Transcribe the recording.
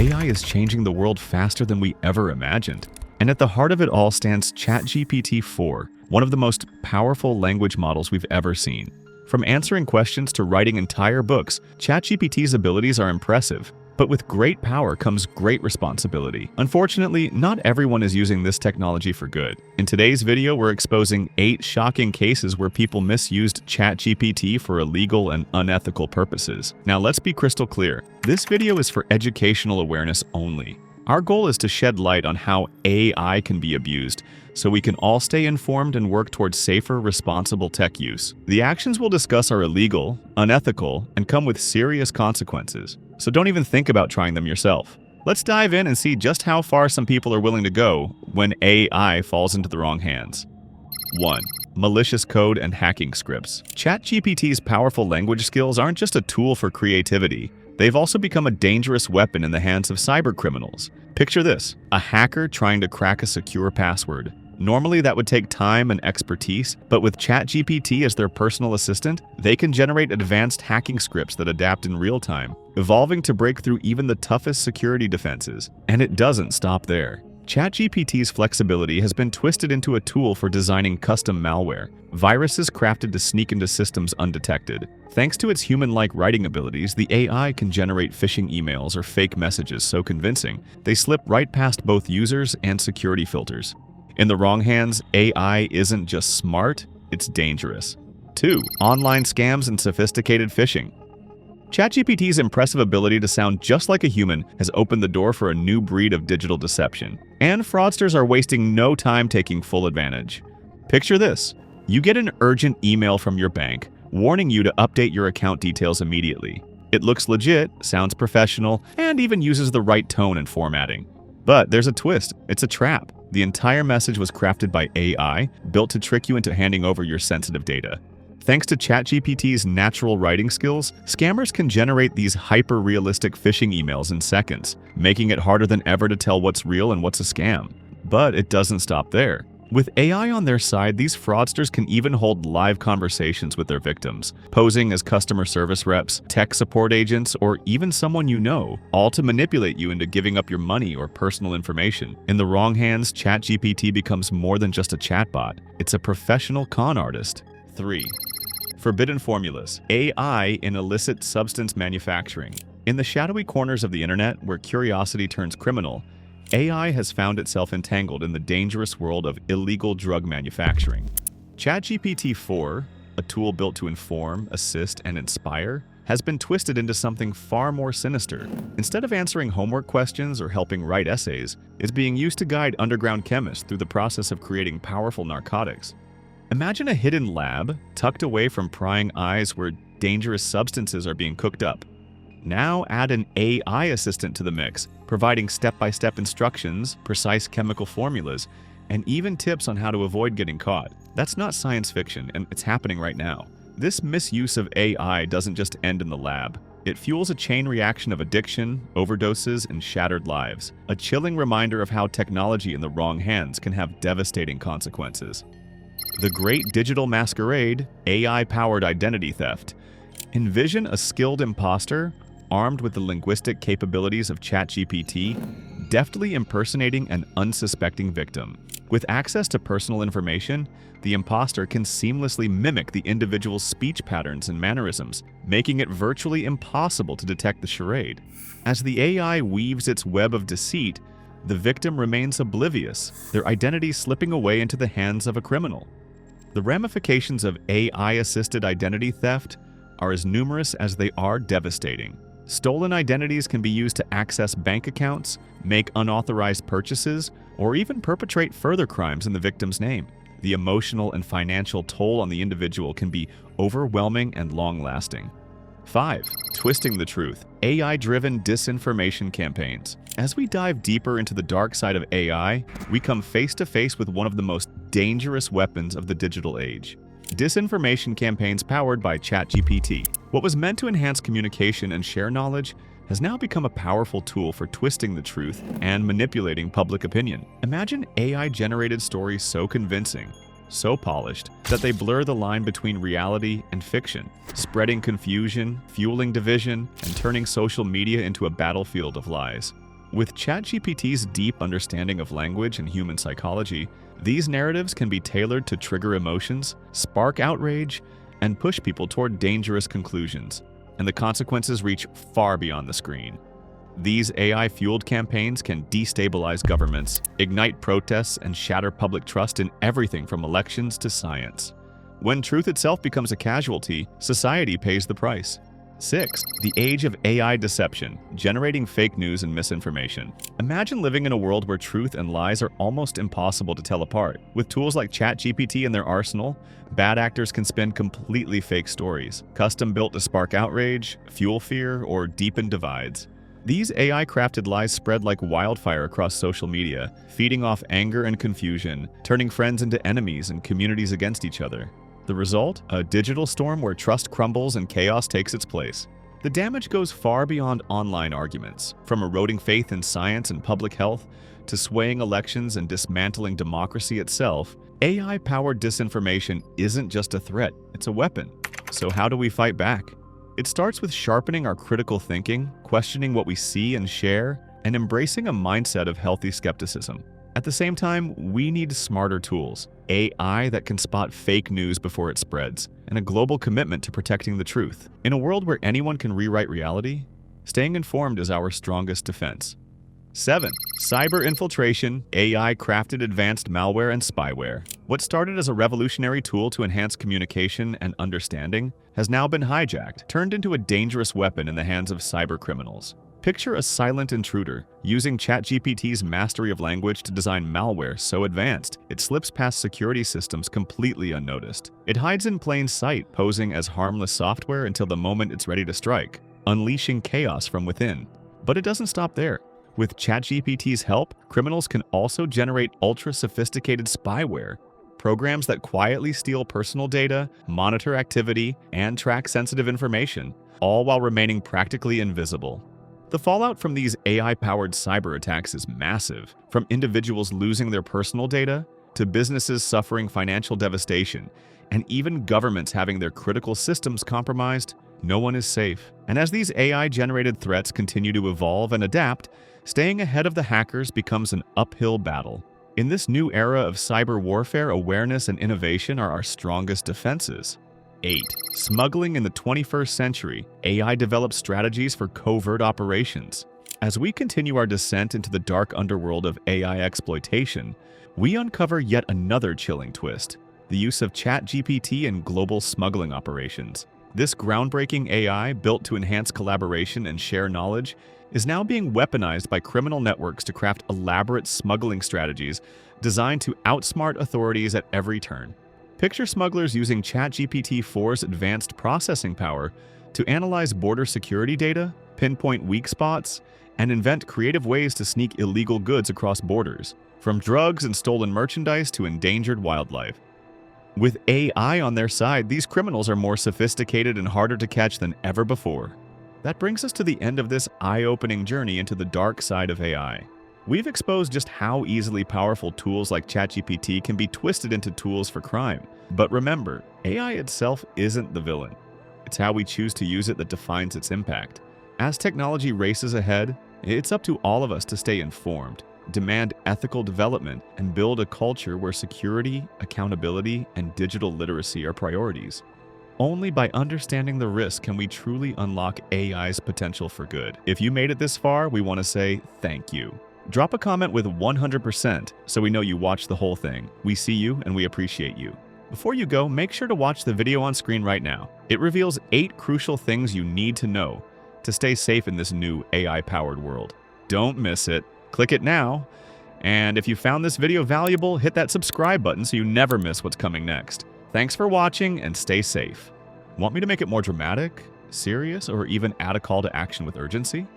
AI is changing the world faster than we ever imagined. And at the heart of it all stands ChatGPT 4, one of the most powerful language models we've ever seen. From answering questions to writing entire books, ChatGPT's abilities are impressive. But with great power comes great responsibility. Unfortunately, not everyone is using this technology for good. In today's video, we're exposing 8 shocking cases where people misused ChatGPT for illegal and unethical purposes. Now, let's be crystal clear. This video is for educational awareness only. Our goal is to shed light on how AI can be abused, so we can all stay informed and work towards safer, responsible tech use. The actions we'll discuss are illegal, unethical, and come with serious consequences. So don't even think about trying them yourself. Let's dive in and see just how far some people are willing to go when AI falls into the wrong hands. 1. Malicious code and hacking scripts. ChatGPT's powerful language skills aren't just a tool for creativity. They've also become a dangerous weapon in the hands of cybercriminals. Picture this: a hacker trying to crack a secure password. Normally, that would take time and expertise, but with ChatGPT as their personal assistant, they can generate advanced hacking scripts that adapt in real time, evolving to break through even the toughest security defenses. And it doesn't stop there. ChatGPT's flexibility has been twisted into a tool for designing custom malware, viruses crafted to sneak into systems undetected. Thanks to its human-like writing abilities, the AI can generate phishing emails or fake messages so convincing, they slip right past both users and security filters. In the wrong hands, AI isn't just smart, it's dangerous. 2. Online scams and sophisticated phishing. ChatGPT's impressive ability to sound just like a human has opened the door for a new breed of digital deception. And fraudsters are wasting no time taking full advantage. Picture this: you get an urgent email from your bank warning you to update your account details immediately. It looks legit, sounds professional, and even uses the right tone and formatting. But there's a twist. It's a trap. The entire message was crafted by AI, built to trick you into handing over your sensitive data. Thanks to ChatGPT's natural writing skills, scammers can generate these hyper-realistic phishing emails in seconds, making it harder than ever to tell what's real and what's a scam. But it doesn't stop there. With AI on their side, these fraudsters can even hold live conversations with their victims, posing as customer service reps, tech support agents, or even someone you know, all to manipulate you into giving up your money or personal information. In the wrong hands, ChatGPT becomes more than just a chatbot. It's a professional con artist. 3. Forbidden formulas. AI in illicit substance manufacturing. In the shadowy corners of the internet where curiosity turns criminal, AI has found itself entangled in the dangerous world of illegal drug manufacturing. ChatGPT 4, a tool built to inform, assist, and inspire, has been twisted into something far more sinister. Instead of answering homework questions or helping write essays, it's being used to guide underground chemists through the process of creating powerful narcotics. Imagine a hidden lab tucked away from prying eyes where dangerous substances are being cooked up. Now add an AI assistant to the mix, providing step-by-step instructions, precise chemical formulas, and even tips on how to avoid getting caught. That's not science fiction, and it's happening right now. This misuse of AI doesn't just end in the lab. It fuels a chain reaction of addiction, overdoses, and shattered lives. A chilling reminder of how technology in the wrong hands can have devastating consequences. The Great Digital Masquerade, AI-powered identity theft. Envision a skilled imposter, armed with the linguistic capabilities of ChatGPT, deftly impersonating an unsuspecting victim. With access to personal information, the imposter can seamlessly mimic the individual's speech patterns and mannerisms, making it virtually impossible to detect the charade. As the AI weaves its web of deceit, the victim remains oblivious, their identity slipping away into the hands of a criminal. The ramifications of AI-assisted identity theft are as numerous as they are devastating. Stolen identities can be used to access bank accounts, make unauthorized purchases, or even perpetrate further crimes in the victim's name. The emotional and financial toll on the individual can be overwhelming and long-lasting. 5. Twisting the truth. AI-driven disinformation campaigns. As we dive deeper into the dark side of AI, we come face to face with one of the most dangerous weapons of the digital age. Disinformation campaigns powered by ChatGPT. What was meant to enhance communication and share knowledge has now become a powerful tool for twisting the truth and manipulating public opinion. Imagine AI-generated stories so convincing, so polished, that they blur the line between reality and fiction, spreading confusion, fueling division, and turning social media into a battlefield of lies. With ChatGPT's deep understanding of language and human psychology, these narratives can be tailored to trigger emotions, spark outrage, and push people toward dangerous conclusions, and the consequences reach far beyond the screen. These AI-fueled campaigns can destabilize governments, ignite protests, and shatter public trust in everything from elections to science. When truth itself becomes a casualty, society pays the price. 6. The age of AI deception, generating fake news and misinformation. Imagine living in a world where truth and lies are almost impossible to tell apart. With tools like ChatGPT in their arsenal, bad actors can spin completely fake stories, custom-built to spark outrage, fuel fear, or deepen divides. These AI-crafted lies spread like wildfire across social media, feeding off anger and confusion, turning friends into enemies and communities against each other. The result? A digital storm where trust crumbles and chaos takes its place. The damage goes far beyond online arguments, from eroding faith in science and public health to swaying elections and dismantling democracy itself. AI-powered disinformation isn't just a threat, it's a weapon. So how do we fight back? It starts with sharpening our critical thinking, questioning what we see and share, and embracing a mindset of healthy skepticism. At the same time, we need smarter tools, AI that can spot fake news before it spreads, and a global commitment to protecting the truth. In a world where anyone can rewrite reality, staying informed is our strongest defense. 7. Cyber infiltration, AI-crafted advanced malware and spyware. What started as a revolutionary tool to enhance communication and understanding has now been hijacked, turned into a dangerous weapon in the hands of cyber criminals. Picture a silent intruder using ChatGPT's mastery of language to design malware so advanced it slips past security systems completely unnoticed. It hides in plain sight, posing as harmless software until the moment it's ready to strike, unleashing chaos from within. But it doesn't stop there. With ChatGPT's help, criminals can also generate ultra-sophisticated spyware, programs that quietly steal personal data, monitor activity, and track sensitive information, all while remaining practically invisible. The fallout from these AI-powered cyber attacks is massive, from individuals losing their personal data to businesses suffering financial devastation, and even governments having their critical systems compromised. No one is safe. And as these AI-generated threats continue to evolve and adapt, staying ahead of the hackers becomes an uphill battle. In this new era of cyber warfare, awareness and innovation are our strongest defenses. 8. Smuggling in the 21st century, AI develops strategies for covert operations. As we continue our descent into the dark underworld of AI exploitation, we uncover yet another chilling twist: the use of ChatGPT in global smuggling operations. This groundbreaking AI, built to enhance collaboration and share knowledge, is now being weaponized by criminal networks to craft elaborate smuggling strategies designed to outsmart authorities at every turn. Picture smugglers using ChatGPT-4's advanced processing power to analyze border security data, pinpoint weak spots, and invent creative ways to sneak illegal goods across borders, from drugs and stolen merchandise to endangered wildlife. With AI on their side, these criminals are more sophisticated and harder to catch than ever before. That brings us to the end of this eye-opening journey into the dark side of AI. We've exposed just how easily powerful tools like ChatGPT can be twisted into tools for crime. But remember, AI itself isn't the villain. It's how we choose to use it that defines its impact. As technology races ahead, it's up to all of us to stay informed, demand ethical development, and build a culture where security, accountability, and digital literacy are priorities. Only by understanding the risk can we truly unlock AI's potential for good. If you made it this far, we want to say thank you. Drop a comment with 100% so we know you watched the whole thing. We see you and we appreciate you. Before you go, make sure to watch the video on screen right now. It reveals 8 crucial things you need to know to stay safe in this new AI-powered world. Don't miss it. Click it now. And if you found this video valuable, hit that subscribe button so you never miss what's coming next. Thanks for watching and stay safe. Want me to make it more dramatic, serious, or even add a call to action with urgency?